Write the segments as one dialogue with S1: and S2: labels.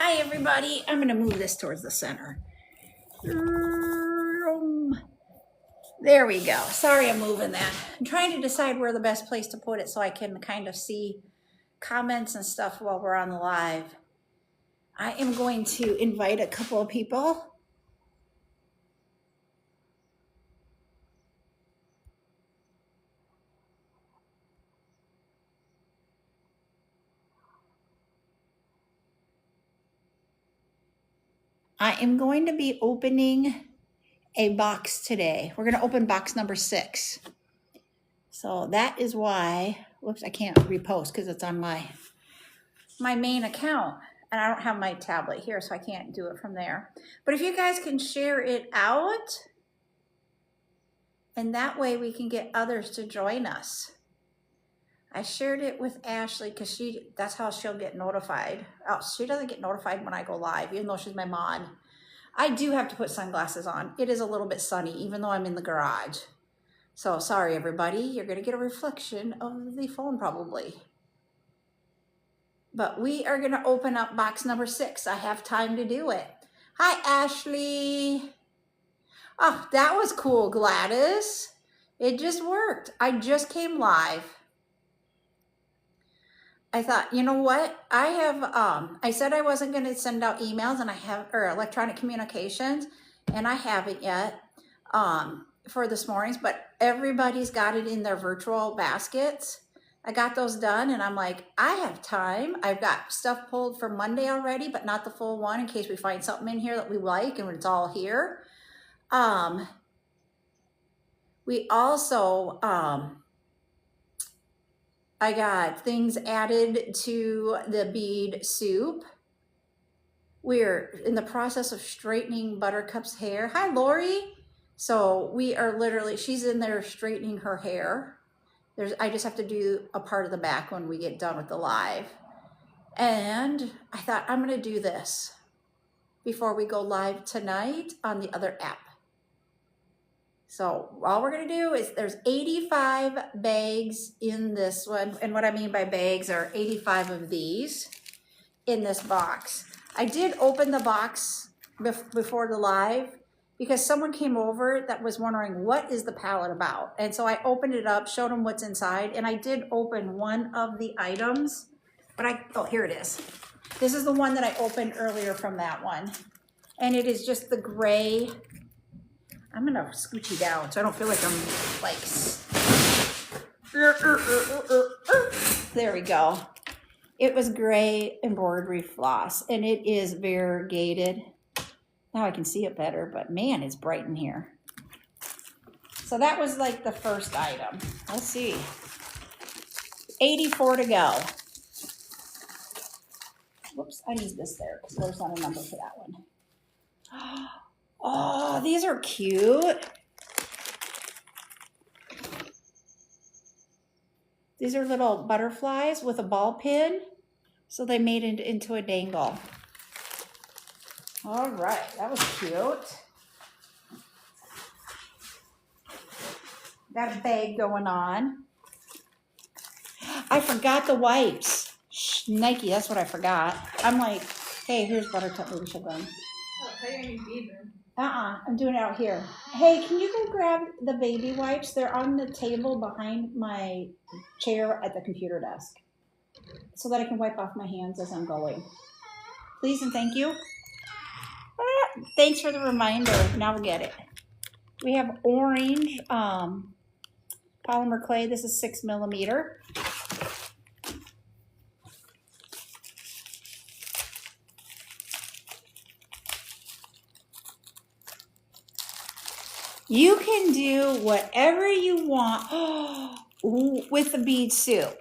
S1: Hi everybody, I'm gonna move this towards the center. There we go. Sorry I'm moving that. I'm trying to decide where the best place to put it so I can kind of see comments and stuff while we're on the live. I am going to invite a couple of people. I am going to be opening a box today. We're going to open box number 6. So that is why, whoops, I can't repost because it's on my main account. And I don't have my tablet here, so I can't do it from there. But if you guys can share it out, and that way we can get others to join us. I shared it with Ashley because that's how she'll get notified. Oh, she doesn't get notified when I go live, even though she's my mod. I do have to put sunglasses on. It is a little bit sunny, even though I'm in the garage. So sorry, everybody. You're going to get a reflection of the phone probably. But we are going to open up box number 6. I have time to do it. Hi, Ashley. Oh, that was cool, Gladys. It just worked. I just came live. I thought, you know what? I said I wasn't going to send out emails or electronic communications, and I haven't yet for this morning's, but everybody's got it in their virtual baskets. I got those done, and I'm like, I have time. I've got stuff pulled for Monday already, but not the full one in case we find something in here that we like and it's all here. We also, I got things added to the bead soup. We're in the process of straightening Buttercup's hair. Hi, Lori. So we are literally, she's in there straightening her hair. I just have to do a part of the back when we get done with the live. And I thought I'm going to do this before we go live tonight on the other app. So all we're going to do is there's 85 bags in this one. And what I mean by bags are 85 of these in this box. I did open the box before the live because someone came over that was wondering what is the pallet about. And so I opened it up, showed them what's inside. And I did open one of the items, but oh, here it is. This is the one that I opened earlier from that one. And it is just the gray. I'm gonna scooch you down so I don't feel like I'm like, there we go. It was gray embroidery floss and it is variegated. Now I can see it better, but man, it's bright in here. So that was like the first item. Let's see. 84 to go. Whoops, I need this there because there's not a number for that one. Oh, these are cute. These are little butterflies with a ball pin. So they made it into a dangle. All right, that was cute. Got a bag going on. I forgot the wipes. Shh, Nike, that's what I forgot. I'm like, hey, here's Buttercup. Maybe she'll run.
S2: Oh, I didn't even be there.
S1: I'm doing it out here. Hey, can you go grab the baby wipes? They're on the table behind my chair at the computer desk so that I can wipe off my hands as I'm going. Please and thank you. Thanks for the reminder. Now we'll get it. We have orange polymer clay. This is 6 millimeter. You can do whatever you want with the bead soup.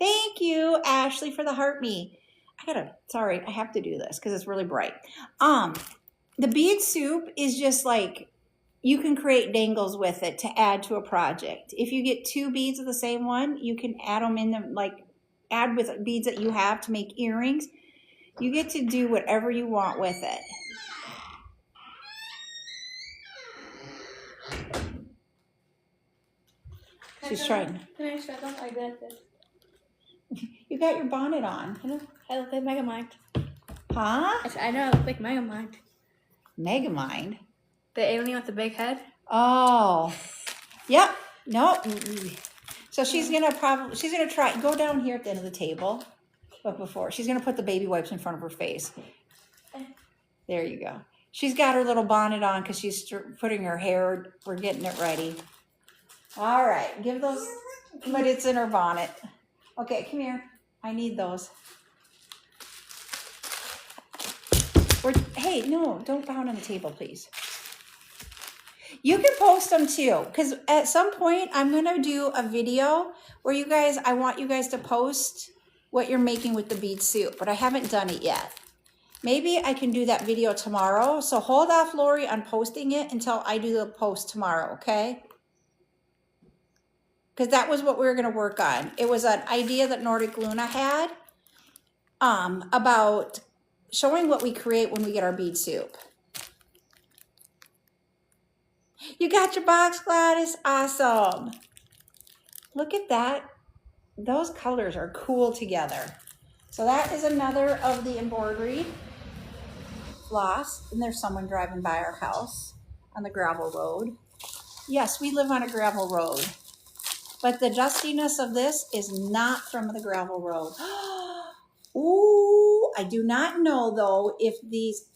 S1: Thank you, Ashley, for the heart me. Sorry, I have to do this because it's really bright. The bead soup is just like, you can create dangles with it to add to a project. If you get 2 beads of the same one, you can add them in them, like add with beads that you have to make earrings. You get to do whatever you want with it. She's trying.
S2: Can I struggle like this?
S1: You got your bonnet on.
S2: I look like Mega Mike.
S1: Huh?
S2: I know, it looked like Megamind.
S1: Megamind?
S2: The alien with the big head.
S1: Oh. Yep. Nope. So she's gonna try, go down here at the end of the table. But before, she's gonna put the baby wipes in front of her face. There you go. She's got her little bonnet on because she's putting her hair, we're getting it ready. All right, give those, but it's in her bonnet. Okay, come here. I need those. Hey, no, don't pound on the table, please. You can post them too, because at some point I'm gonna do a video where I want you guys to post what you're making with the bead soup, but I haven't done it yet. Maybe I can do that video tomorrow. So hold off, Lori, on posting it until I do the post tomorrow, okay? Because that was what we were gonna work on. It was an idea that Nordic Luna had about showing what we create when we get our bead soup. You got your box, Gladys? Awesome. Look at that. Those colors are cool together. So that is another of the embroidery floss. And there's someone driving by our house on the gravel road. Yes, we live on a gravel road. But the dustiness of this is not from the gravel road. Ooh, I do not know though if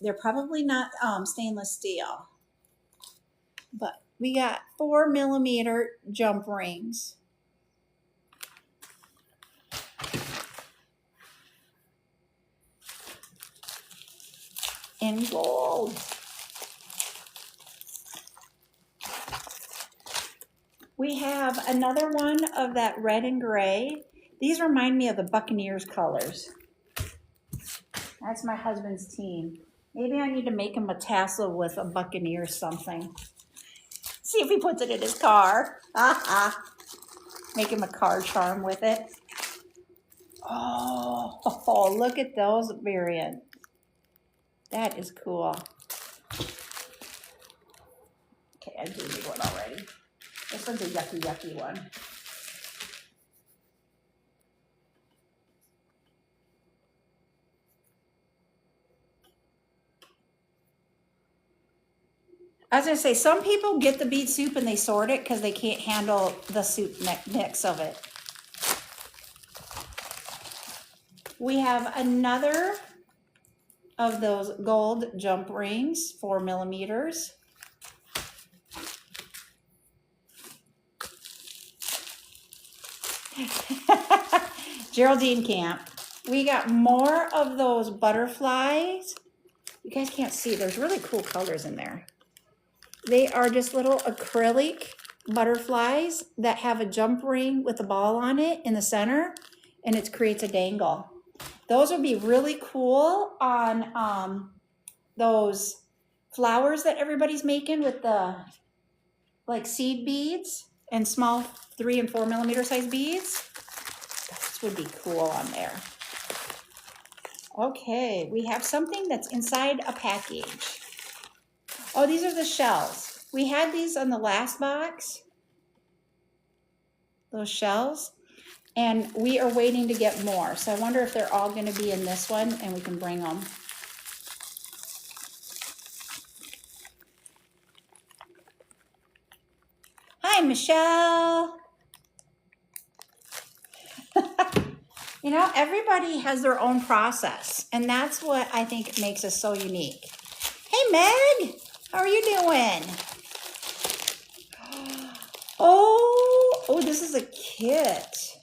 S1: they're probably not stainless steel. But we got 4mm jump rings. In gold. We have another one of that red and gray. These remind me of the Buccaneers colors. That's my husband's team. Maybe I need to make him a tassel with a Buccaneers something. See if he puts it in his car. Make him a car charm with it. Oh, look at those variants. That is cool. Okay, I do need one already. This one's a yucky one. I was gonna say, some people get the bead soup and they sort it because they can't handle the soup mix of it. We have another of those gold jump rings, 4mm. Geraldine Camp. We got more of those butterflies. You guys can't see, there's really cool colors in there. They are just little acrylic butterflies that have a jump ring with a ball on it in the center, and it creates a dangle. Those would be really cool on those flowers that everybody's making with the like seed beads and small 3 and 4mm size beads. This would be cool on there. Okay, we have something that's inside a package. Oh, these are the shells. We had these on the last box, those shells, and we are waiting to get more. So I wonder if they're all going to be in this one and we can bring them. Hi, Michelle. You know, everybody has their own process, and that's what I think makes us so unique. Hey, Meg, how are you doing? Oh, this is a kit.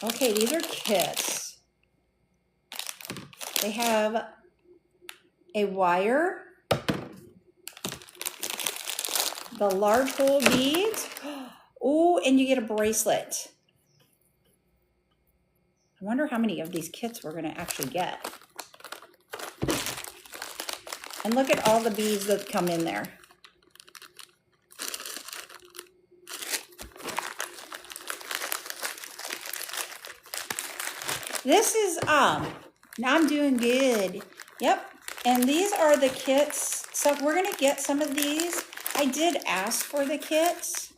S1: Okay, these are kits. They have a wire, the large hole beads. Oh, and you get a bracelet. I wonder how many of these kits we're going to actually get. And look at all the beads that come in there. This is, I'm doing good. Yep. And these are the kits. So we're going to get some of these. I did ask for the kits.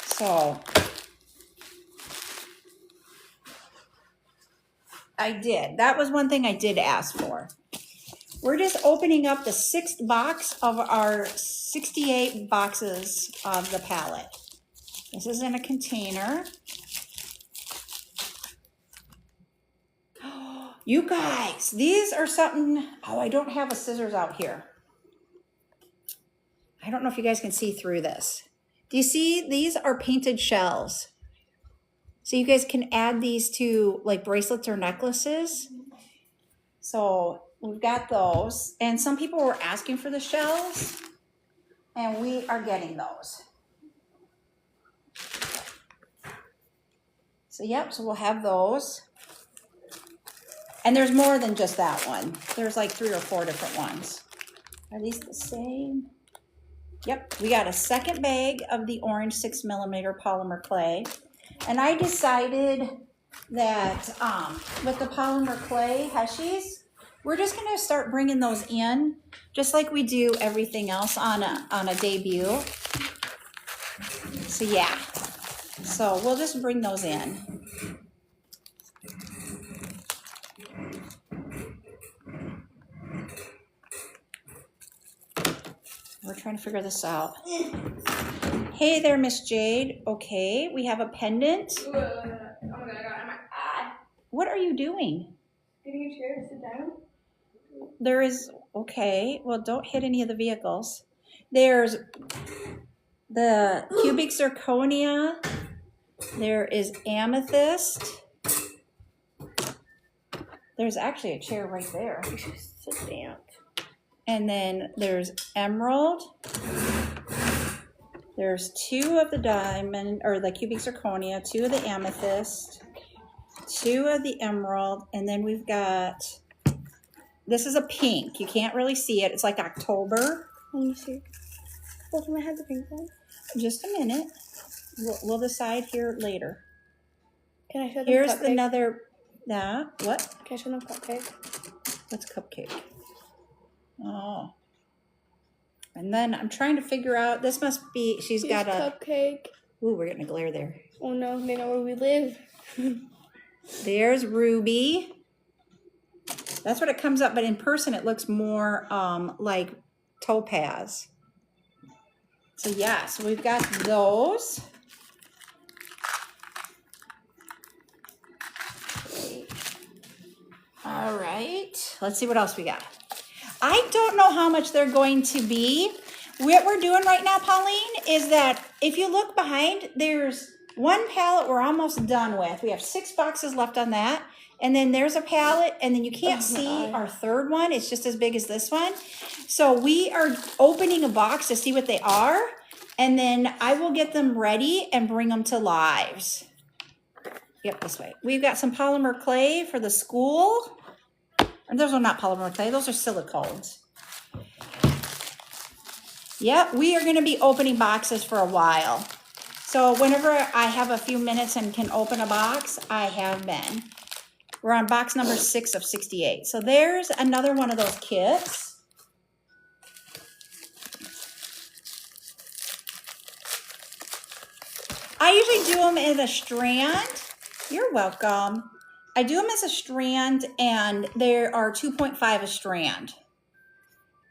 S1: So I did. That was one thing I did ask for. We're just opening up the 6th box of our 68 boxes of the pallet. This is in a container. You guys, these are something. Oh, I don't have a scissors out here. I don't know if you guys can see through this. Do you see? These are painted shells. So you guys can add these to like bracelets or necklaces. So we've got those. And some people were asking for the shells. And we are getting those. So yep, so we'll have those. And there's more than just that one. There's like 3 or 4 different ones. Are these the same? Yep, we got a second bag of the orange 6mm polymer clay. And I decided that with the polymer clay heshies, we're just gonna start bringing those in, just like we do everything else on a debut. So yeah, so we'll just bring those in. We're trying to figure this out. Hey there, Miss Jade. Okay, we have a pendant.
S2: Oh my god, I got it on my eye.
S1: What are you doing?
S2: Getting a chair to sit down?
S1: There is, okay, well, don't hit any of the vehicles. There's the cubic zirconia. There is amethyst. There's actually a chair right there.
S2: You should sit down.
S1: And then there's emerald. There's 2 of the diamond, or the cubic zirconia, 2 of the amethyst, 2 of the emerald, and then we've got, this is a pink. You can't really see it. It's like October.
S2: Let me see. Well, can I have the pink one?
S1: Just a minute. We'll decide here later.
S2: Can I show them
S1: Here's
S2: cupcake?
S1: another, what?
S2: Can I show them cupcake?
S1: What's cupcake? Oh. And then I'm trying to figure out, this must be, she's
S2: Here's
S1: got a,
S2: cupcake.
S1: ooh, we're getting a glare there.
S2: Oh no, they know where we live.
S1: There's Ruby. That's what it comes up, but in person it looks more like topaz. So yeah, so we've got those. All right, let's see what else we got. I don't know how much they're going to be. What we're doing right now, Pauline, is that if you look behind, there's one pallet we're almost done with. We have 6 boxes left on that. And then there's a pallet, and then you can't see our third one. It's just as big as this one. So we are opening a box to see what they are. And then I will get them ready and bring them to lives. Yep, this way. We've got some polymer clay for the school. And those are not polymer clay, those are silicones. Yep, we are gonna be opening boxes for a while. So whenever I have a few minutes and can open a box, I have been. We're on box number 6 of 68. So there's another one of those kits. I usually do them as a strand. You're welcome. I do them as a strand, and there are 2.5 a strand.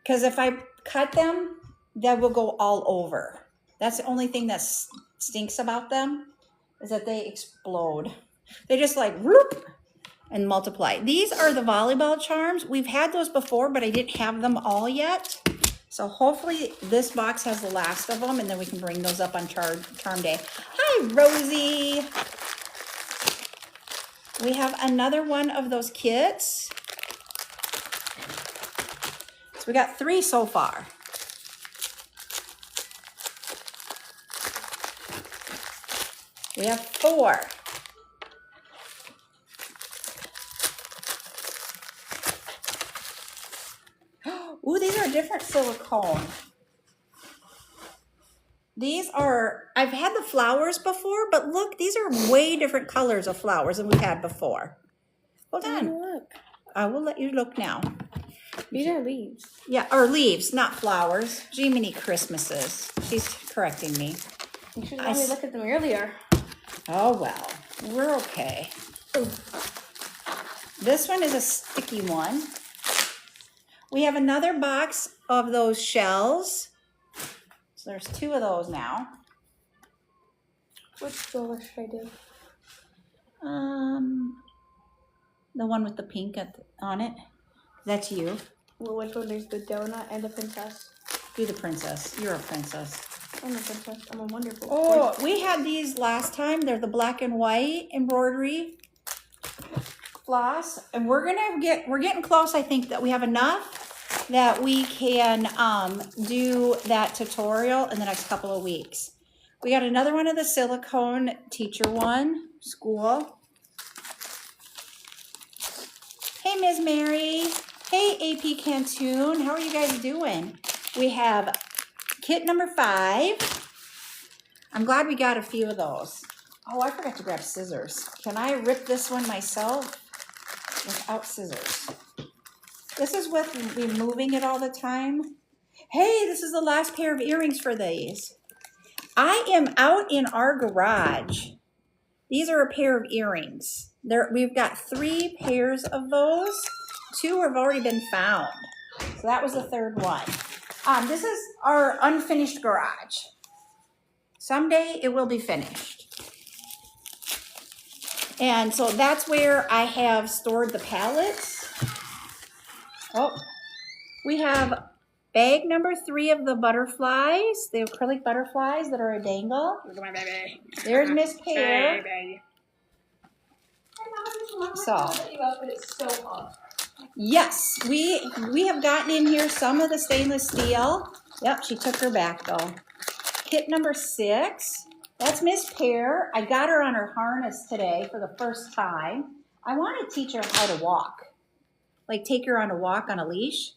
S1: Because if I cut them, they will go all over. That's the only thing that stinks about them, is that they explode. They just like whoop and multiply. These are the volleyball charms. We've had those before, but I didn't have them all yet. So hopefully this box has the last of them, and then we can bring those up on Charm Day. Hi, Rosie. We have another one of those kits. So we got 3 so far. We have 4. Ooh, these are different silicone. These are, I've had the flowers before, but look, these are way different colors of flowers than we've had before. Hold on.
S2: Look.
S1: I will let you look now.
S2: These are leaves.
S1: Yeah, or leaves, not flowers. Jiminy Christmases. She's correcting me.
S2: You should have let me look at them earlier.
S1: Oh, well, we're okay.
S2: Ooh.
S1: This one is a sticky one. We have another box of those shells. So there's 2 of those now.
S2: Which stroller should I do?
S1: The one with the pink on it. That's you.
S2: Well, which one is the donut and the princess?
S1: Do the princess. You're a princess.
S2: I'm a princess. I'm a wonderful.
S1: Oh, we had these last time. They're the black and white embroidery floss, and we're getting close. I think that we have enough that we can do that tutorial in the next couple of weeks. We got another one of the silicone teacher one, school. Hey, Ms. Mary. Hey, AP Cantoon. How are you guys doing? We have kit number 5. I'm glad we got a few of those. Oh, I forgot to grab scissors. Can I rip this one myself without scissors? This is with me moving it all the time. Hey, this is the last pair of earrings for these. I am out in our garage. These are a pair of earrings. We've got 3 pairs of those. 2 have already been found. So that was the 3rd one. This is our unfinished garage. Someday it will be finished. And so that's where I have stored the pallets. Oh, we have bag number 3 of the butterflies, the acrylic butterflies that are a dangle. There's Miss Pear. So, yes, we have gotten in here some of the stainless steel. Yep, she took her back though. Kit number 6. That's Miss Pear. I got her on her harness today for the first time. I want to teach her how to walk. Like take her on a walk on a leash.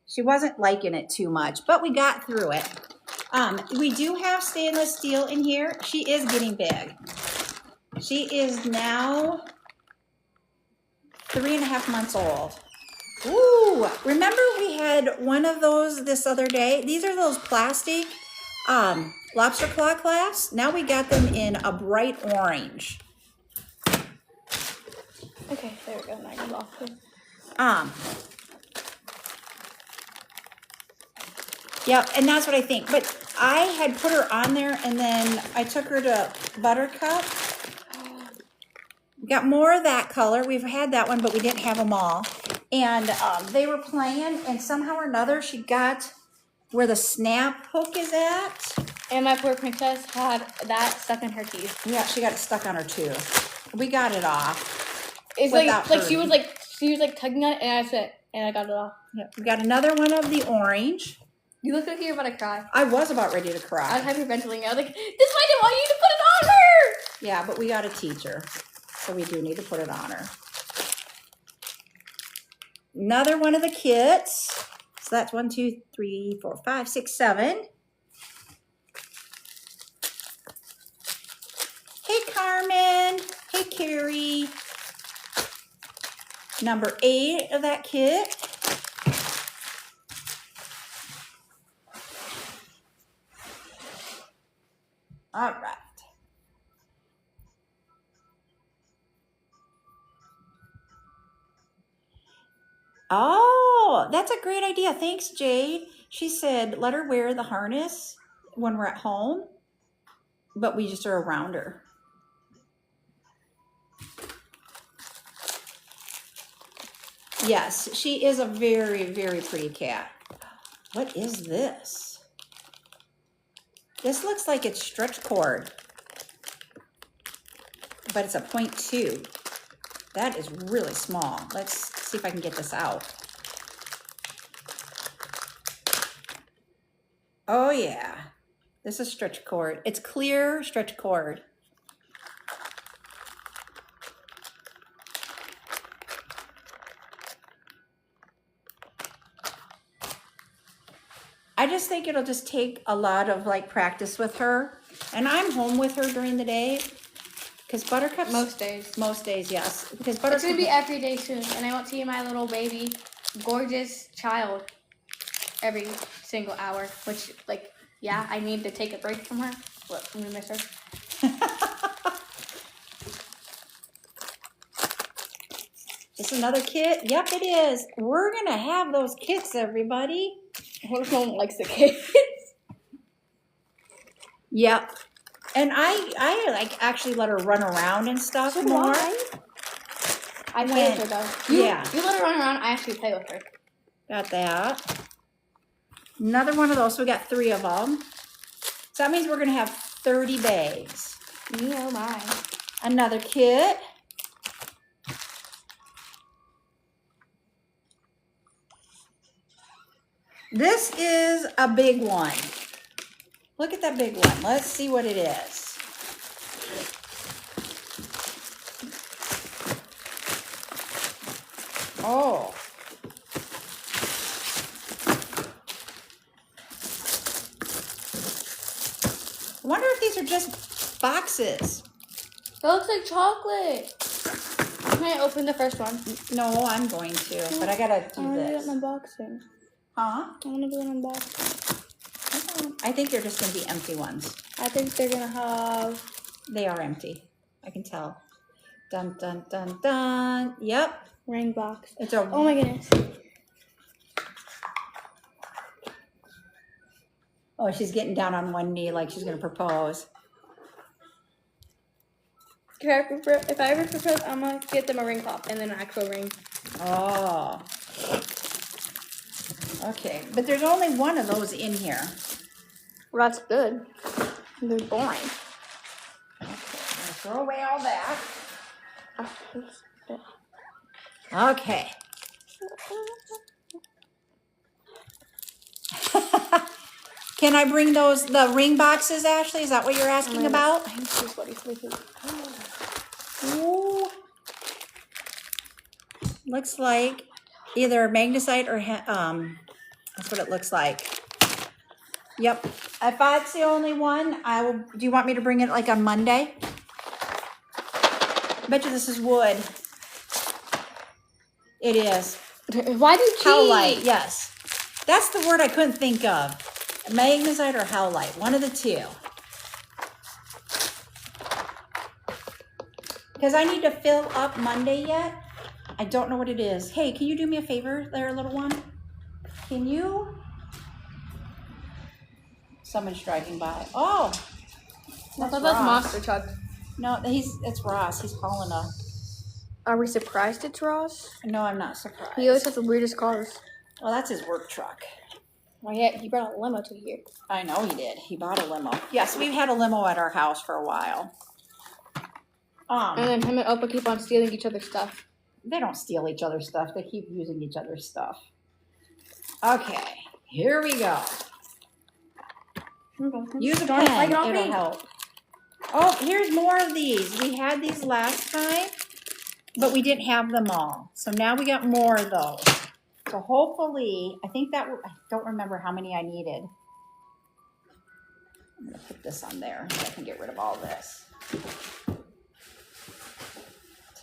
S1: She wasn't liking it too much, but we got through it. We do have stainless steel in here. She is getting big. She is now 3.5 months old. Ooh, remember we had one of those this other day? These are those plastic lobster claw clasps. Now we got them in a bright orange.
S2: Okay, there we go. Now I can lock it.
S1: Yep, and that's what I think. But I had put her on there, and then I took her to Buttercup. Got more of that color. We've had that one, but we didn't have them all. And they were playing, and somehow or another, she got where the snap hook is at.
S2: And my poor princess had that stuck in her teeth.
S1: Yeah, she got it stuck on her tooth. We got it off.
S2: It's like she was like tugging on it, and I said, and I got it off.
S1: Yep. We got another one of the orange.
S2: You look like you're about to cry.
S1: I was about ready to
S2: I was
S1: cry.
S2: hyperventilating. I was like, this is why I didn't want you to put it on her.
S1: Yeah, but we got a teacher, so we do need to put it on her. Another one of the kits. So that's 1, 2, 3, 4, 5, 6, 7. Hey, Carmen. Hey, Carrie. Number 8 of that kit. All right. Oh, that's a great idea. Thanks, Jade. She said, let her wear the harness when we're at home, but we just are around her. Yes, she is a very, very pretty cat. What is this? This looks like it's stretch cord, but it's a 0.2. That is really small. Let's see if I can get this out. Oh yeah, this is stretch cord. It's clear stretch cord. I just think it'll just take a lot of like practice with her. And I'm home with her during the day. Because Buttercup...
S2: Most days.
S1: Most days, yes. Because Buttercup...
S2: It's going to be every day soon. And I want to see my little baby, gorgeous child every single hour. Which, like, yeah, I need to take a break from her. What, I'm going to miss her.
S1: this another kit? Yep, it is. We're gonna have those kits, everybody.
S2: What if no one likes the kids?
S1: Yep. And I like actually let her run around and stuff
S2: So do
S1: more.
S2: I play with her though. You let her run around. I actually play with her.
S1: Got that. Another one of those. So we got 3 of them. So that means we're gonna have 30 bags.
S2: Me oh my.
S1: Another kit. This is a big one. Look at that big one. Let's see what it is. Oh. I wonder if these are just boxes.
S2: It looks like chocolate. Can I open the first one?
S1: No, I'm going to, but I gotta do this.
S2: I want to do an unboxing.
S1: Huh?
S2: I want to do an unboxing.
S1: I think they're just gonna be empty ones.
S2: I think they're gonna have.
S1: They are empty. I can tell. Dun dun dun dun. Yep.
S2: Ring box.
S1: It's a.
S2: Oh my goodness.
S1: Oh, she's getting down on one knee like she's gonna propose.
S2: If I ever propose, I'm gonna get them a ring pop and then an actual ring.
S1: Oh. Okay, but there's only one of those in here.
S2: Well, that's good. They're boring.
S1: Okay, throw away all that. Okay. Can I bring the ring boxes, Ashley? Is that what you're asking about?
S2: I'm so sweaty.
S1: Ooh. Looks like either magnesite or that's what it looks like. Yep. If that's the only one, I will. Do you want me to bring it like on Monday? Bet you this is wood. It is.
S2: Why do
S1: Howlite, yes. That's the word I couldn't think of. Magnesite or howlite, one of the two. Because I need to fill up Monday yet. I don't know what it is. Hey, can you do me a favor there, little one? Can you? Someone's driving by. Oh,
S2: I thought that's Monster Truck.
S1: No, it's Ross. He's calling a.
S2: Are we surprised it's Ross?
S1: No, I'm not surprised.
S2: He always has the weirdest cars.
S1: Well, that's his work truck.
S2: Oh yeah, he brought a limo to here.
S1: I know he did. He bought a limo. Yes, we've had a limo at our house for a while.
S2: And then him and Opa keep on stealing each other's stuff.
S1: They don't steal each other's stuff. They keep using each other's stuff. Okay, here we go. Use a pen. It'll help. Oh, here's more of these. We had these last time, but we didn't have them all. So now we got more of those. So hopefully, I don't remember how many I needed. I'm going to put this on there so I can get rid of all this.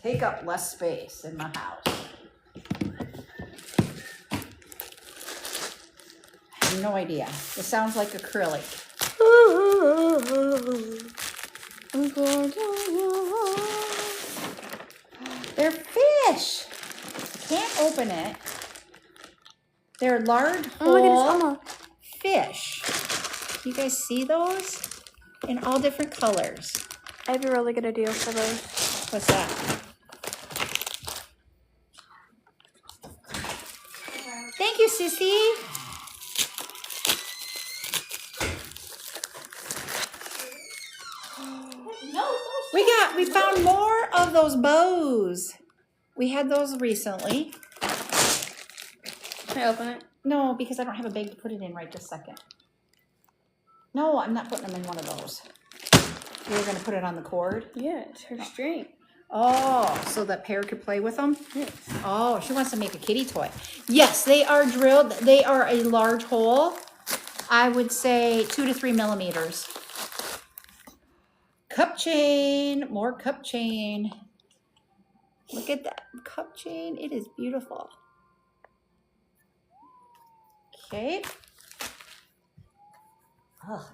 S1: Take up less space in my house. I have no idea. It sounds like acrylic. They're fish. Can't open it. They're large whole fish. You guys see those? In all different colors.
S2: I have a really good idea for those.
S1: What's that? Thank you, Sissy. We found more of those bows. We had those recently.
S2: Can I open it?
S1: No, because I don't have a bag to put it in right this second. No, I'm not putting them in one of those. You were going to put it on the cord?
S2: Yeah, it's her string.
S1: Oh, so that Pear could play with them?
S2: Yes.
S1: Oh, she wants to make a kitty toy. Yes, they are drilled. They are a large hole. I would say 2 to 3 millimeters. Cup chain, more cup chain. Look at that cup chain. It is beautiful. Okay. Ugh.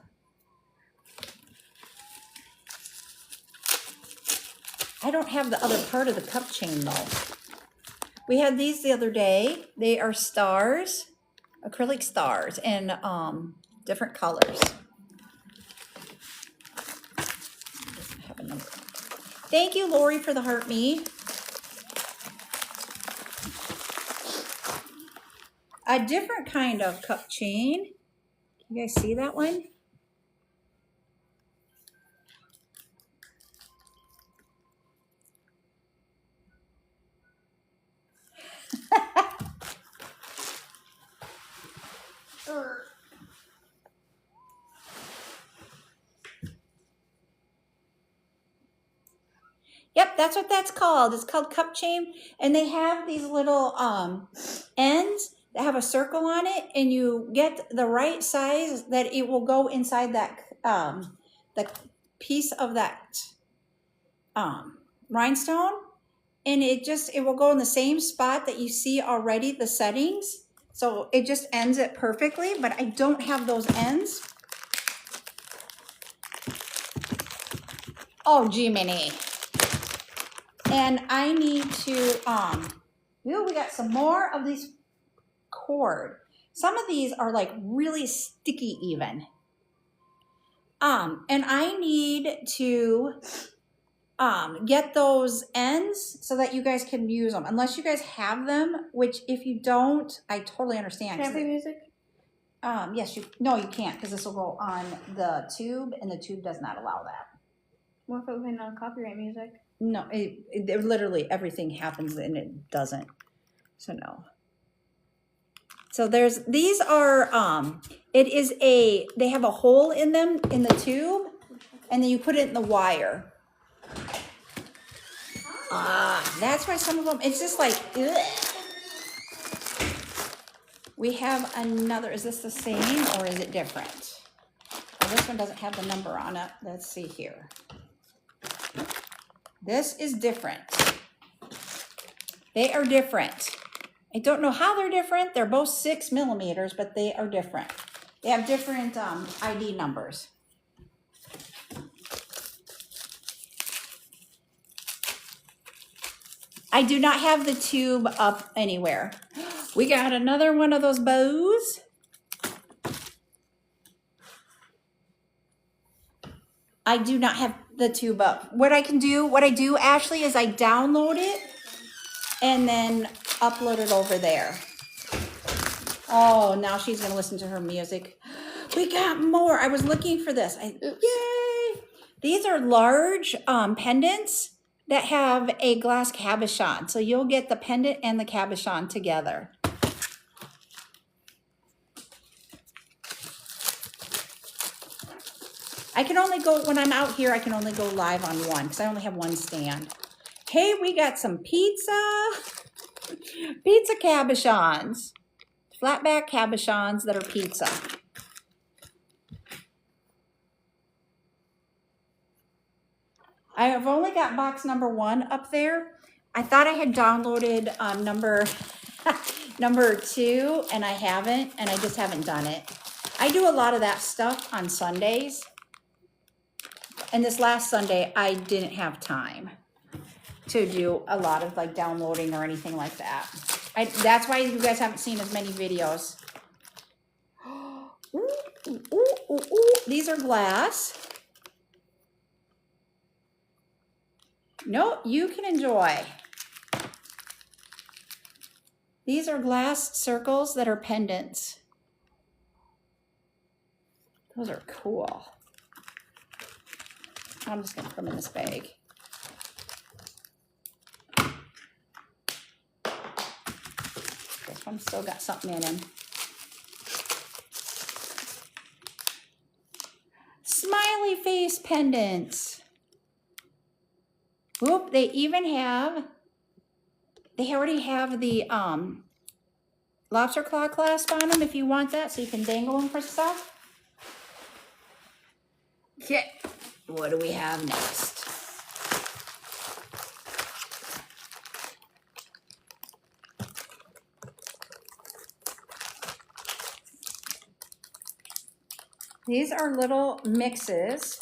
S1: I don't have the other part of the cup chain though. We had these the other day. They are stars, acrylic stars in different colors. Have a number. Thank you, Lori, for the heart me. A different kind of cup chain. You guys see that one? Yep, that's what that's called. It's called cup chain. And they have these little ends that have a circle on it, and you get the right size that it will go inside that the piece of that rhinestone, and it will go in the same spot that you see already the settings. So it just ends it perfectly, but I don't have those ends. Oh, Jiminy. And I need to, we got some more of these cord. Some of these are like really sticky even. And I need to get those ends so that you guys can use them. Unless you guys have them, which if you don't, I totally understand.
S2: Can I play music?
S1: Yes, no, you can't, because this will go on the tube, and the tube does not allow that.
S2: What if it was on copyright music?
S1: No, it literally everything happens and it doesn't. So no. So these are, they have a hole in them in the tube, and then you put it in the wire. That's why some of them, it's just like, ugh. We have another, is this the same or is it different? Well, this one doesn't have the number on it. Let's see here. This is different. They are different. I don't know how they're different. They're both 6 millimeters, but they are different. They have different ID numbers. I do not have the tube up anywhere. We got another one of those bows. I do not have the tube up. What I do, Ashley, is I download it and then upload it over there. Oh, now she's gonna listen to her music. We got more. I was looking for this. Yay! These are large pendants that have a glass cabochon. So you'll get the pendant and the cabochon together. I can only go, when I'm out here, I can only go live on one because I only have one stand. Hey, we got some pizza cabochons, flatback cabochons that are pizza. I have only got box number 1 up there. I thought I had downloaded number 2, and I haven't, and I just haven't done it. I do a lot of that stuff on Sundays. And this last Sunday, I didn't have time to do a lot of like downloading or anything like that. That's why you guys haven't seen as many videos. Ooh, ooh, ooh, ooh. These are glass. No, you can enjoy. These are glass circles that are pendants. Those are cool. I'm just gonna put them in this bag. This one's still got something in him. Smiley face pendants. Oop, they already have the lobster claw clasp on them if you want that, so you can dangle them for stuff. Okay. What do we have next? These are little mixes.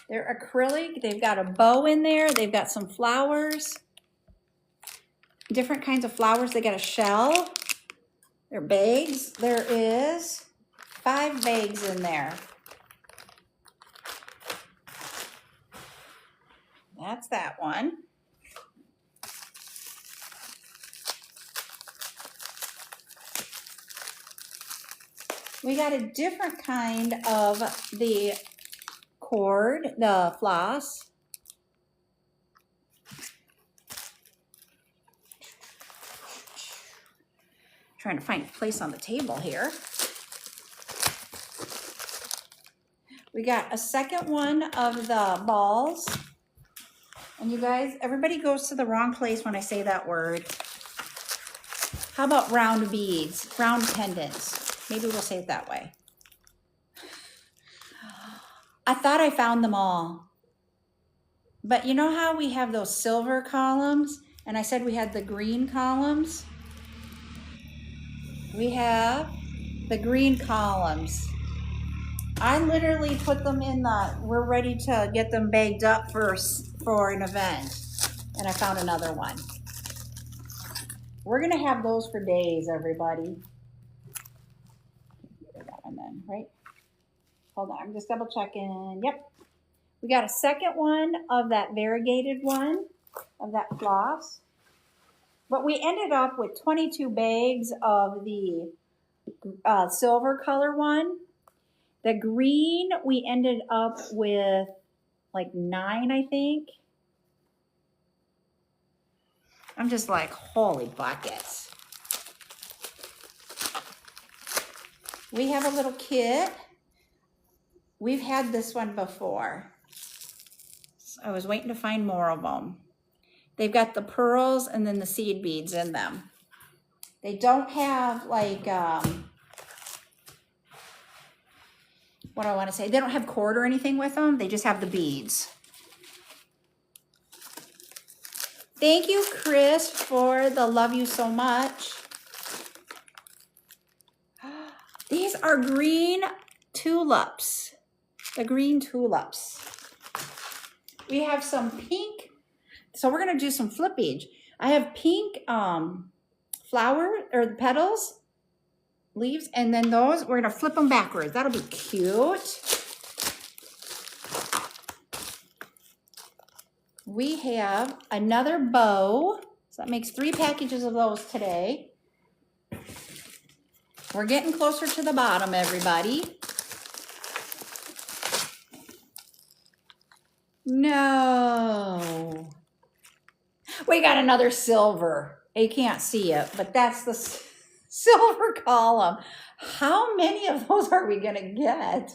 S1: They're acrylic. They've got a bow in there. They've got some flowers. different kinds of flowers. They got a shell. They're bags. There is 5 bags in there. That's that one. We got a different kind of the cord, the floss. Trying to find a place on the table here. We got a second one of the balls. And you guys, everybody goes to the wrong place when I say that word. How about round beads, round pendants? Maybe we'll say it that way. I thought I found them all. But you know how we have those silver columns? And I said we had the green columns? We have the green columns. I literally put them in we're ready to get them bagged up for an event. And I found another one. We're gonna have those for days, everybody. That one then, right? Hold on, I'm just double checking. Yep. We got a second one of that variegated one, of that floss. But we ended up with 22 bags of the silver color one. The green, we ended up with like 9, I think. I'm just like, holy buckets. We have a little kit. We've had this one before. So I was waiting to find more of them. They've got the pearls and then the seed beads in them. They don't have like, what do I want to say? They don't have cord or anything with them. They just have the beads. Thank you, Chris, for the love you so much. These are green tulips. The green tulips. We have some pink. So we're going to do some flippage. I have pink flower or the petals, leaves, and then those, we're going to flip them backwards. That'll be cute. We have another bow. So that makes 3 packages of those today. We're getting closer to the bottom, everybody. No. We got another silver. You can't see it, but that's the silver column. How many of those are we going to get?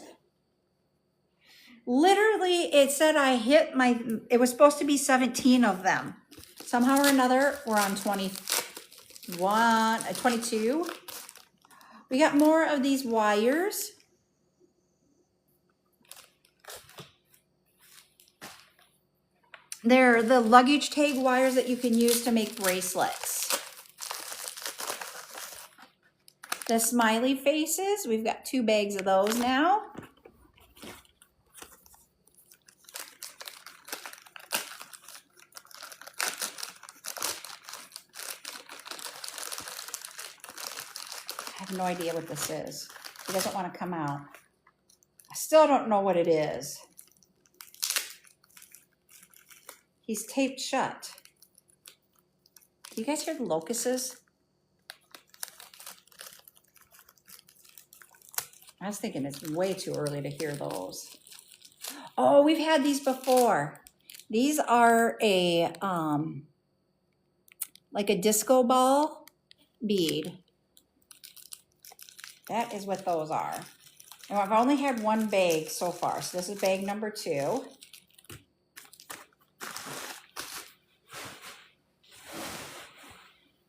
S1: Literally, it said I hit it was supposed to be 17 of them. Somehow or another, we're on 22. We got more of these wires. They're the luggage tag wires that you can use to make bracelets. The smiley faces, we've got 2 bags of those now. I have no idea what this is. It doesn't want to come out. I still don't know what it is. He's taped shut. Do you guys hear the locusts? I was thinking it's way too early to hear those. Oh, we've had these before. These are a, like a disco ball bead. That is what those are. And I've only had 1 bag so far. So this is bag number 2.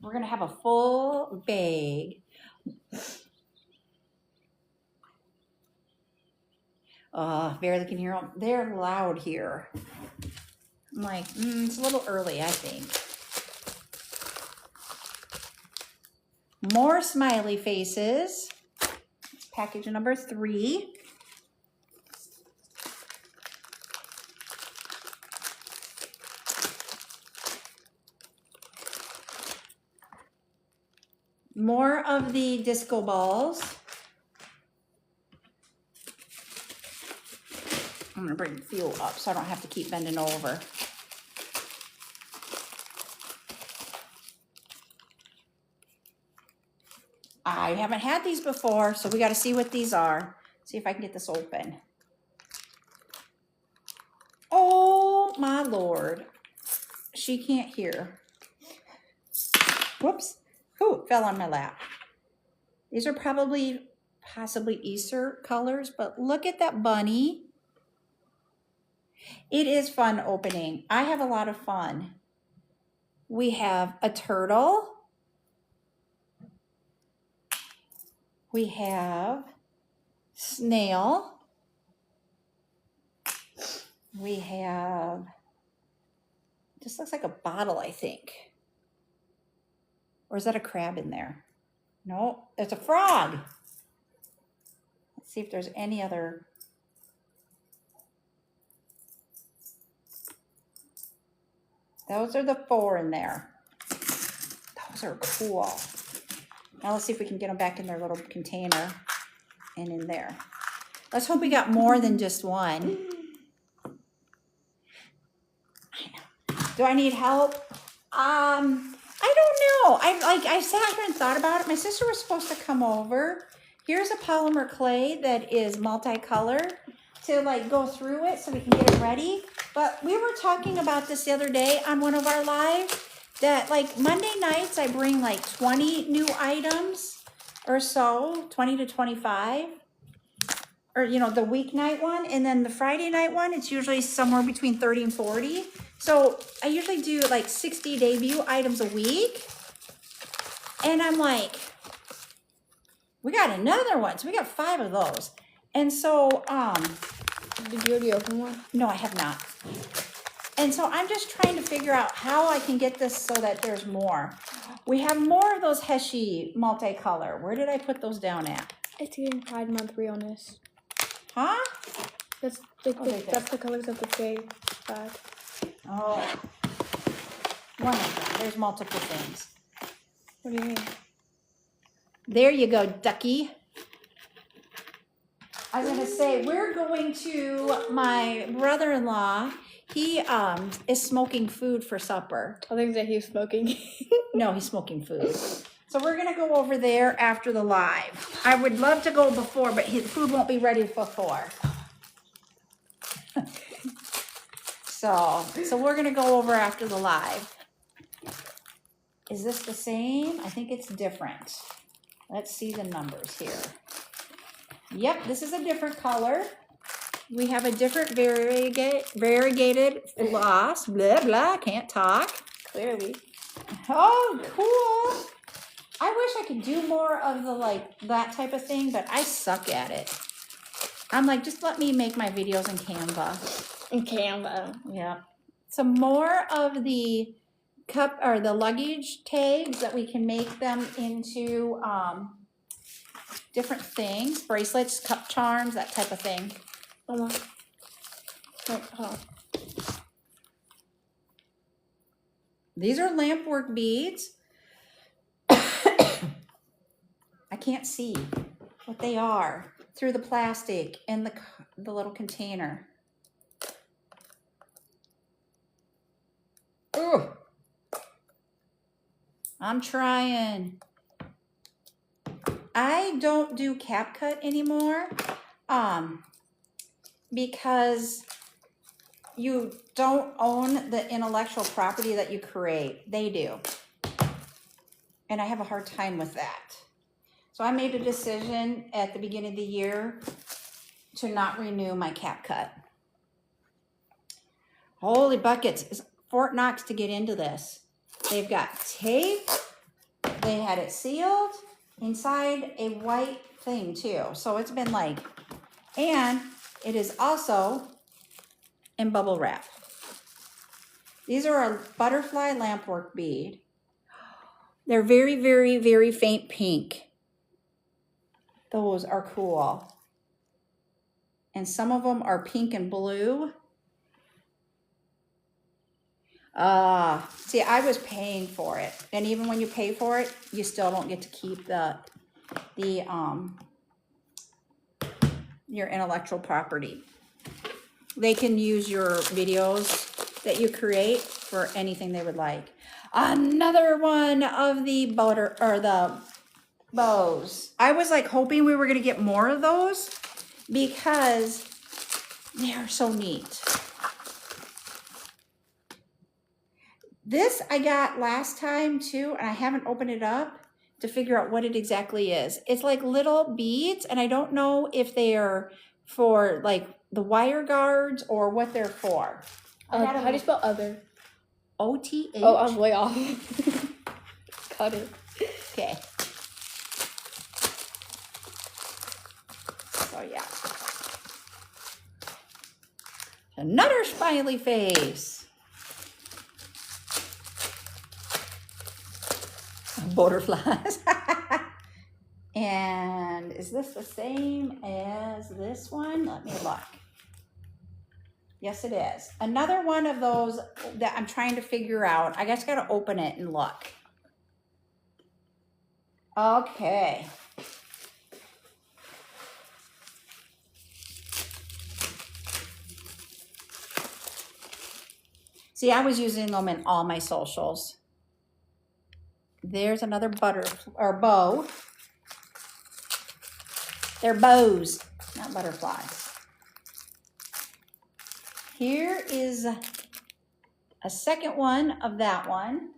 S1: We're going to have a full bag. Barely can hear them. They're loud here. I'm like, it's a little early, I think. More smiley faces. Package number 3. More of the disco balls. I'm gonna bring the fuel up so I don't have to keep bending over. I haven't had these before, so we got to see what these are. See if I can get this open. Oh my Lord. She can't hear. Whoops. Ooh, it fell on my lap. These are possibly Easter colors, but look at that bunny. It is fun opening. I have a lot of fun. We have a turtle. We have snail. We have, just looks like a bottle, I think. Or is that a crab in there? No, it's a frog. Let's see if there's any other. Those are the 4 in there. Those are cool. Now let's see if we can get them back in their little container and in there. Let's hope we got more than just one. I know. Do I need help? I don't know. I sat here and thought about it. My sister was supposed to come over. Here's a polymer clay that is multicolor to like go through it so we can get it ready. But we were talking about this the other day on one of our lives that like Monday nights I bring like 20 new items or so, 20 to 25. Or, you know, the weeknight one, and then the Friday night one, it's usually somewhere between 30 and 40. So I usually do like 60 debut items a week. And I'm like, we got another one. So we got 5 of those. And so,
S2: Did you already open one?
S1: no, I have not. And so I'm just trying to figure out how I can get this so that there's more. We have more of those Heshi multicolor. Where did I put those down at?
S2: It's getting Pride Month realness.
S1: Huh?
S2: That's the,
S1: right
S2: that's the colors of the tray bag.
S1: Oh, one of them. There's multiple things.
S2: What do you mean?
S1: There you go, ducky. I was gonna say, we're going to my brother-in-law. He is smoking food for supper.
S2: I think that he's smoking.
S1: No, he's smoking food. So we're gonna go over there after the live. I would love to go before, but his food won't be ready before. So we're gonna go over after the live. Is this the same? I think it's different. Let's see the numbers here. Yep, this is a different color. We have a different variegated floss. Blah, blah, can't talk.
S2: Clearly.
S1: Oh, cool. I wish I could do more of the, like, that type of thing, but I suck at it. I'm like, just let me make my videos in Canva.
S2: In Canva.
S1: Yeah. Some more of the cup or the luggage tags that we can make them into different things, bracelets, cup charms, that type of thing.
S2: Hold on. Wait, hold on.
S1: These are lamp work beads. I can't see what they are through the plastic in the little container. Ooh. I'm trying. I don't do cap cut anymore because you don't own the intellectual property that you create. They do. And I have a hard time with that. So I made a decision at the beginning of the year to not renew my cap cut. Holy buckets. It's Fort Knox to get into this. They've got tape. They had it sealed inside a white thing too. So it's been like, and it is also in bubble wrap. These are a butterfly lampwork bead. They're very, very, very faint pink. Those are cool. And some of them are pink and blue. See, I was paying for it. And even when you pay for it, you still don't get to keep your intellectual property. They can use your videos that you create for anything they would like. Another one of the the bows. I was like hoping we were gonna get more of those because they are so neat. This I got last time too, and I haven't opened it up to figure out what it exactly is. It's like little beads, and I don't know if they are for like the wire guards or what they're for.
S2: How do you spell other?
S1: OTH?
S2: Oh, I'm way off. Cut it.
S1: Okay. So yeah. Another smiley face. Butterflies. And is this the same as this one? Let me look. Yes, it is. Another one of those that I'm trying to figure out. I guess I gotta open it and look. Okay. See, I was using them in all my socials. There's another bow. They're bows, not butterflies. Here is a second one of that one.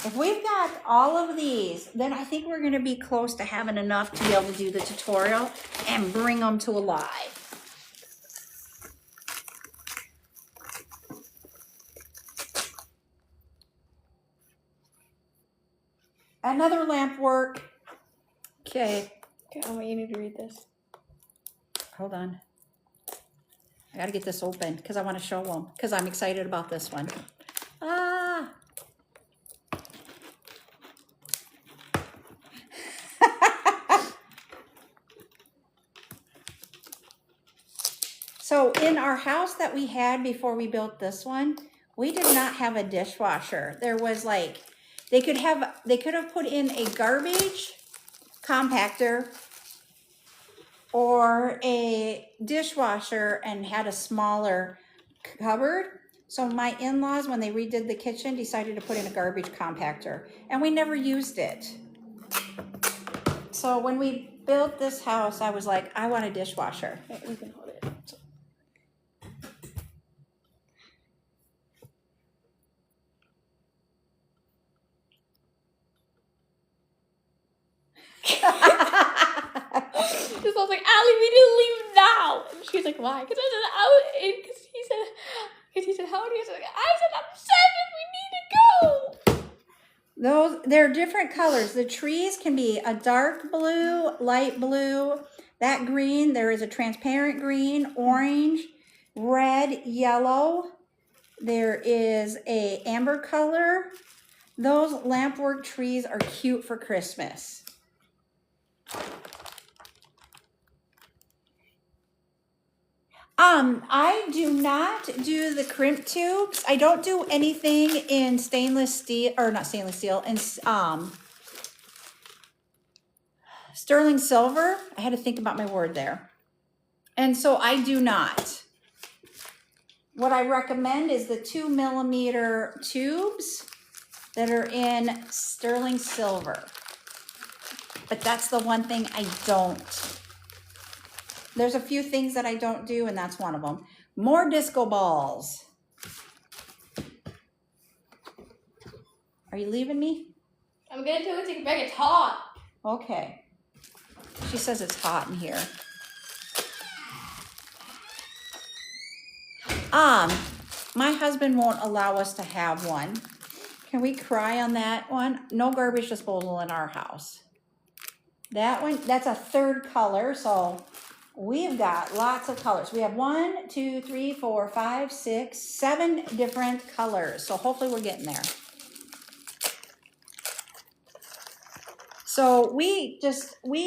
S1: If we've got all of these, then I think we're gonna be close to having enough to be able to do the tutorial and bring them to alive. Another lamp work. Okay.
S2: Okay, you need to read this.
S1: Hold on. I gotta get this open because I want to show them because I'm excited about this one. Ah. So in our house that we had before we built this one, we did not have a dishwasher. There was like, they could have put in a garbage compactor or a dishwasher and had a smaller cupboard. So my in-laws, when they redid the kitchen, decided to put in a garbage compactor, and we never used it. So when we built this house, I was like, I want a dishwasher.
S2: Okay, we can hold it. Just I was like, Allie, we need to leave now. And she's like, why? Because he said, how old are you? I said, I'm 7. We need to go.
S1: They're different colors. The trees can be a dark blue, light blue, that green. There is a transparent green, orange, red, yellow. There is a amber color. Those lampwork trees are cute for Christmas. I do not do the crimp tubes. I don't do anything in stainless steel, or not stainless steel, in sterling silver. I had to think about my word there. And so I do not. What I recommend is the 2mm tubes that are in sterling silver. But that's the one thing I don't. There's a few things that I don't do, and that's one of them. More disco balls. Are you leaving me?
S2: I'm going to take a break. It's hot.
S1: Okay. She says it's hot in here. My husband won't allow us to have one. Can we cry on that one? No garbage disposal in our house. That one, that's a third color, so we've got lots of colors. We have 1, 2, 3, 4, 5, 6, 7 different colors. So hopefully we're getting there. So we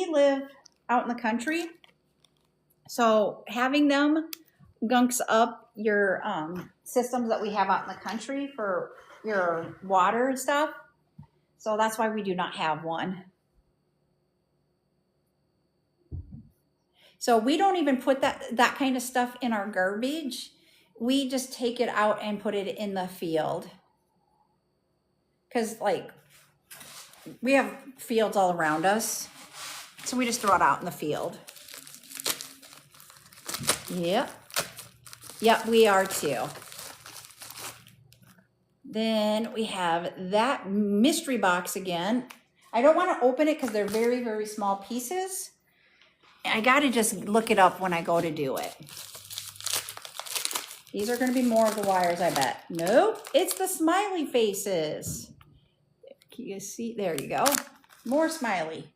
S1: live out in the country. So having them gunks up, your systems that we have out in the country for your water and stuff. So that's why we do not have one. So we don't even put that kind of stuff in our garbage. We just take it out and put it in the field. Because like we have fields all around us. So we just throw it out in the field. Yep. Yep, we are too. Then we have that mystery box again. I don't want to open it because they're very, very small pieces. I got to just look it up when I go to do it. These are going to be more of the wires, I bet. Nope, it's the smiley faces. Can you see? There you go. More smiley.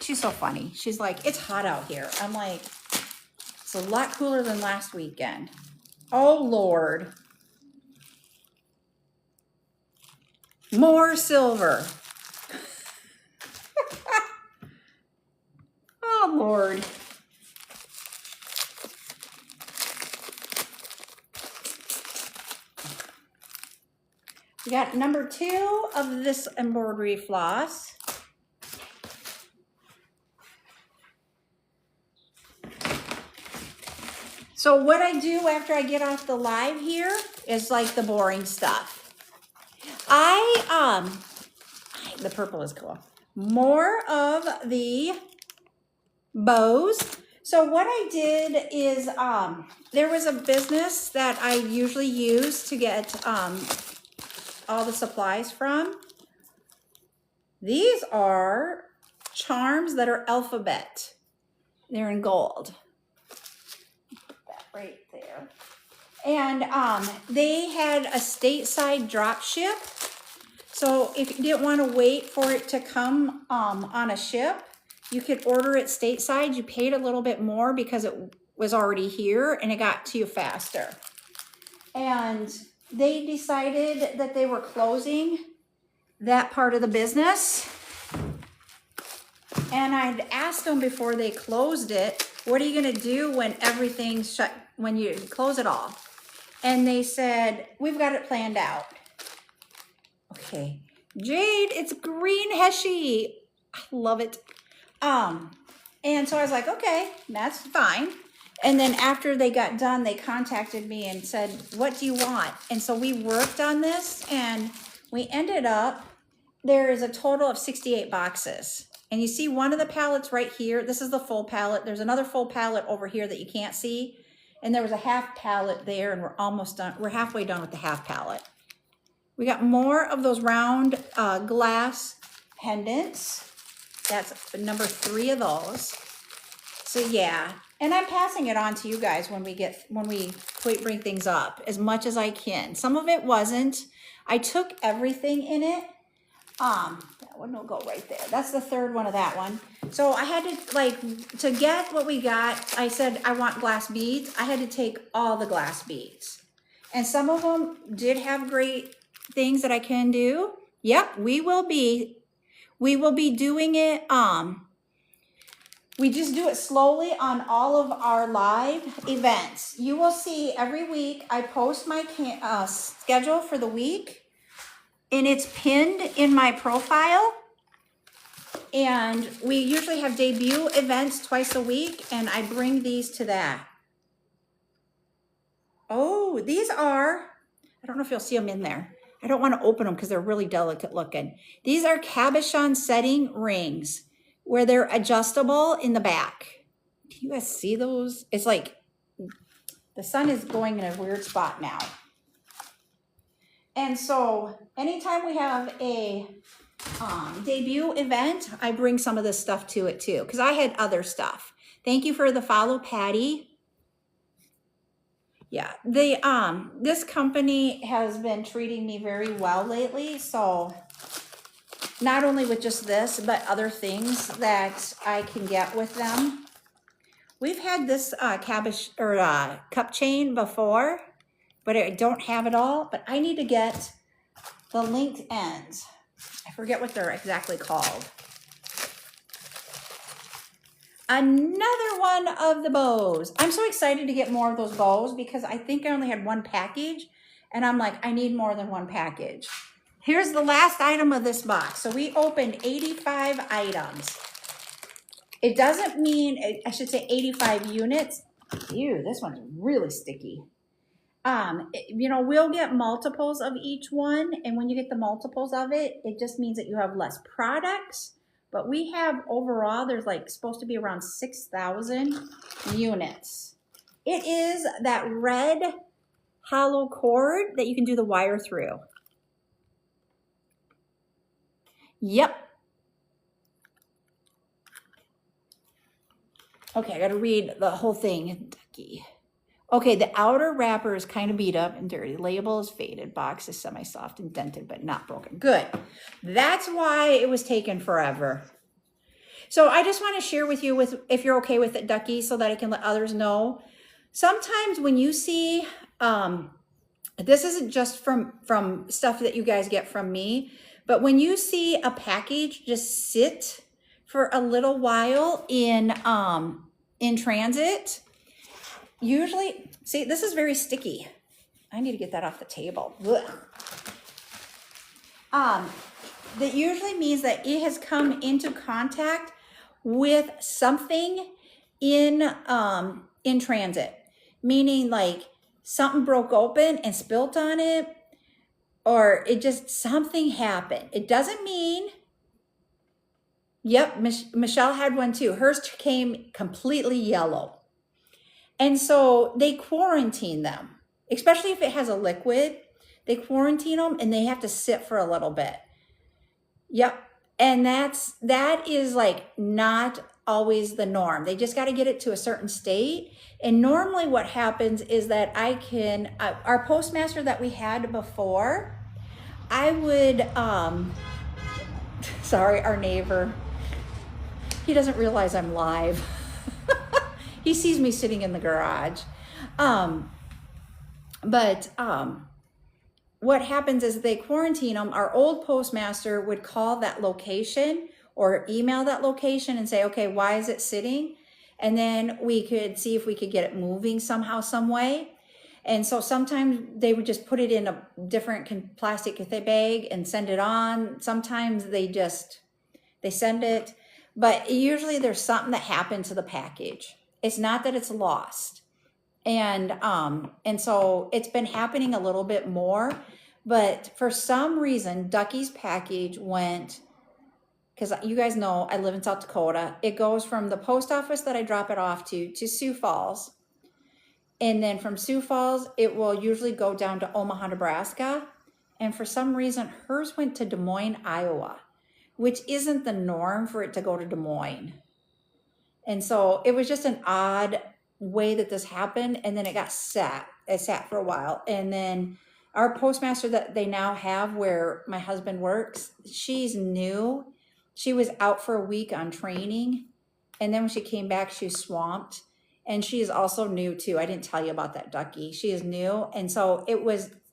S1: She's so funny. She's like, it's hot out here. I'm like, it's a lot cooler than last weekend. Oh, Lord. More silver. Oh, Lord. We got number 2 of this embroidery floss. So what I do after I get off the live here is like the boring stuff. The purple is cool. More of the bows. So what I did is, there was a business that I usually use to get all the supplies from. These are charms that are alphabet. They're in gold. Put that right there. And they had a stateside drop ship. So if you didn't want to wait for it to come on a ship, you could order it stateside. You paid a little bit more because it was already here and it got to you faster. And they decided that they were closing that part of the business. And I'd asked them before they closed it, what are you going to do when everything's shut, when you close it all? And they said, we've got it planned out. Okay. Jade, it's green Heshy. I love it. And so I was like, okay, that's fine. And then after they got done, they contacted me and said, what do you want? And so we worked on this and we ended up, there is a total of 68 boxes. And you see one of the pallets right here. This is the full pallet. There's another full pallet over here that you can't see. And there was a half pallet there and we're almost done. We're halfway done with the half pallet. We got more of those round glass pendants. That's number 3 of those. So yeah, and I'm passing it on to you guys when we bring things up as much as I can. Some of it wasn't. I took everything in it. That one will go right there. That's the 3rd one of that one. So I had to get what we got, I said, I want glass beads. I had to take all the glass beads. And some of them did have great things that I can do. Yep, we will be doing it. We just do it slowly on all of our live events. You will see every week I post my schedule for the week and it's pinned in my profile. And we usually have debut events twice a week and I bring these to that. Oh, these are, I don't know if you'll see them in there. I don't want to open them because they're really delicate looking. These are cabochon setting rings where they're adjustable in the back. Do you guys see those? It's like the sun is going in a weird spot now. And so anytime we have a debut event, I bring some of this stuff to it too because I had other stuff. Thank you for the follow, Patty. Yeah, this company has been treating me very well lately. So not only with just this, but other things that I can get with them. We've had this cup chain before, but I don't have it all. But I need to get the linked ends. I forget what they're exactly called. another one of the bows. I'm so excited to get more of those bows because I think I only had one package and I'm like, I need more than one package. Here's the last item of this box. So we opened 85 items. It doesn't mean, I should say 85 units. Ew, this one's really sticky. You know, we'll get multiples of each one. And when you get the multiples of it, it just means that you have less products. But we have overall, there's like supposed to be around 6,000 units. It is that red hollow cord that you can do the wire through. Yep. Okay, I got to read the whole thing. Ducky. Okay, the outer wrapper is kind of beat up and dirty. Label is faded. Box is semi-soft and dented, but not broken. Good. That's why it was taking forever. So I just want to share with you, if you're okay with it, Ducky, so that I can let others know. Sometimes when you see, this isn't just from stuff that you guys get from me, but when you see a package just sit for a little while in transit, usually, see, this is very sticky. I need to get that off the table. That usually means that it has come into contact with something in transit, meaning like something broke open and spilt on it, or it just something happened. It doesn't mean. Yep, Michelle had one too. Hers came completely yellow. And so they quarantine them, especially if it has a liquid. They quarantine them and they have to sit for a little bit. Yep. And that is like not always the norm. They just got to get it to a certain state. And normally what happens is that our postmaster that we had before, I would, sorry, our neighbor, he doesn't realize I'm live. He sees me sitting in the garage. What happens is they quarantine them. Our old postmaster would call that location or email that location and say, okay, why is it sitting? And then we could see if we could get it moving somehow, some way. And so sometimes they would just put it in a different plastic bag and send it on. Sometimes they send it, but usually there's something that happened to the package. It's not that it's lost. And so it's been happening a little bit more, but for some reason, Ducky's package went, because you guys know I live in South Dakota. It goes from the post office that I drop it off to Sioux Falls. And then from Sioux Falls, it will usually go down to Omaha, Nebraska. And for some reason, hers went to Des Moines, Iowa, which isn't the norm for it to go to Des Moines. And so it was just an odd way that this happened. And then it sat for a while. And then our postmaster that they now have where my husband works, she's new. She was out for a week on training. And then when she came back, she was swamped. And she is also new too. I didn't tell you about that, Ducky. She is new. And so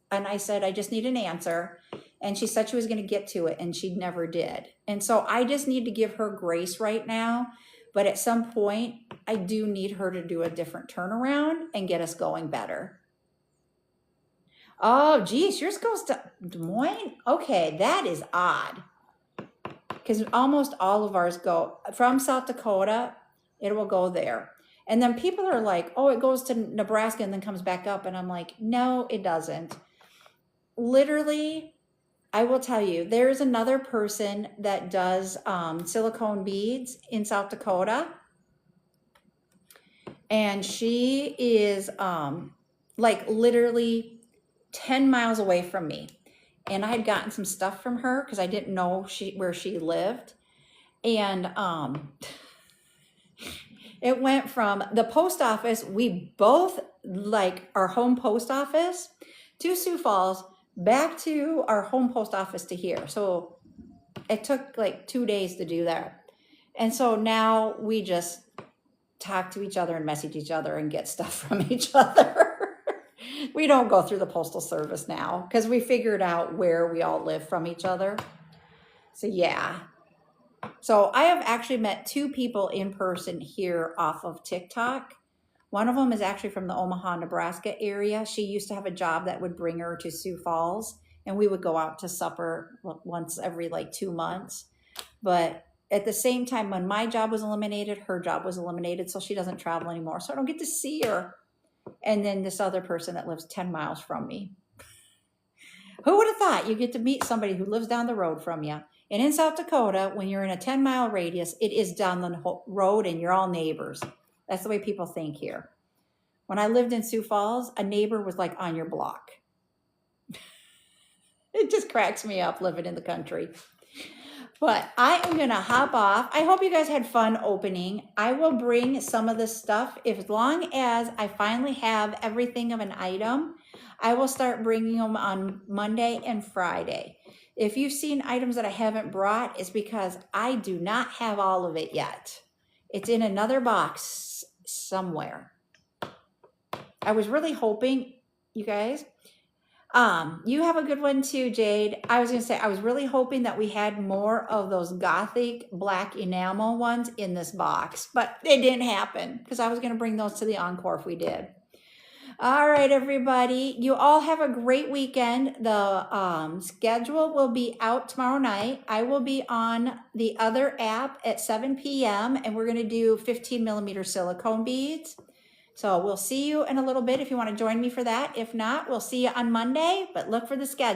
S1: and I said, I just need an answer. And she said she was going to get to it and she never did. And so I just need to give her grace right now. But at some point, I do need her to do a different turnaround and get us going better. Oh, geez, yours goes to Des Moines? Okay, that is odd. Because almost all of ours go from South Dakota, it will go there. And then people are like, oh, it goes to Nebraska and then comes back up. And I'm like, no, it doesn't. Literally, I will tell you, there's another person that does silicone beads in South Dakota. And she is like literally 10 miles away from me. And I had gotten some stuff from her because I didn't know where she lived. And it went from the post office, we both like our home post office, to Sioux Falls, back to our home post office to here. So it took like 2 days to do that. And so now we just talk to each other and message each other and get stuff from each other. We don't go through the postal service now because we figured out where we all live from each other. So yeah. So I have actually met 2 people in person here off of TikTok. One of them is actually from the Omaha, Nebraska area. She used to have a job that would bring her to Sioux Falls, and we would go out to supper once every like 2 months. But at the same time, when my job was eliminated, her job was eliminated, so she doesn't travel anymore. So I don't get to see her. And then this other person that lives 10 miles from me. Who would have thought you get to meet somebody who lives down the road from you? And in South Dakota, when you're in a 10-mile radius, it is down the road and you're all neighbors. That's the way people think here. When I lived in Sioux Falls, a neighbor was like on your block. It just cracks me up living in the country. But I am going to hop off. I hope you guys had fun opening. I will bring some of this stuff. As long as I finally have everything of an item, I will start bringing them on Monday and Friday. If you've seen items that I haven't brought, it's because I do not have all of it yet. It's in another box somewhere. I was really hoping, you guys, you have a good one too, Jade. I was going to say, I was really hoping that we had more of those gothic black enamel ones in this box, but it didn't happen because I was going to bring those to the encore if we did. All right, everybody. You all have a great weekend. The schedule will be out tomorrow night. I will be on the other app at 7 p.m. and we're going to do 15mm silicone beads. So we'll see you in a little bit if you want to join me for that. If not, we'll see you on Monday, but look for the schedule.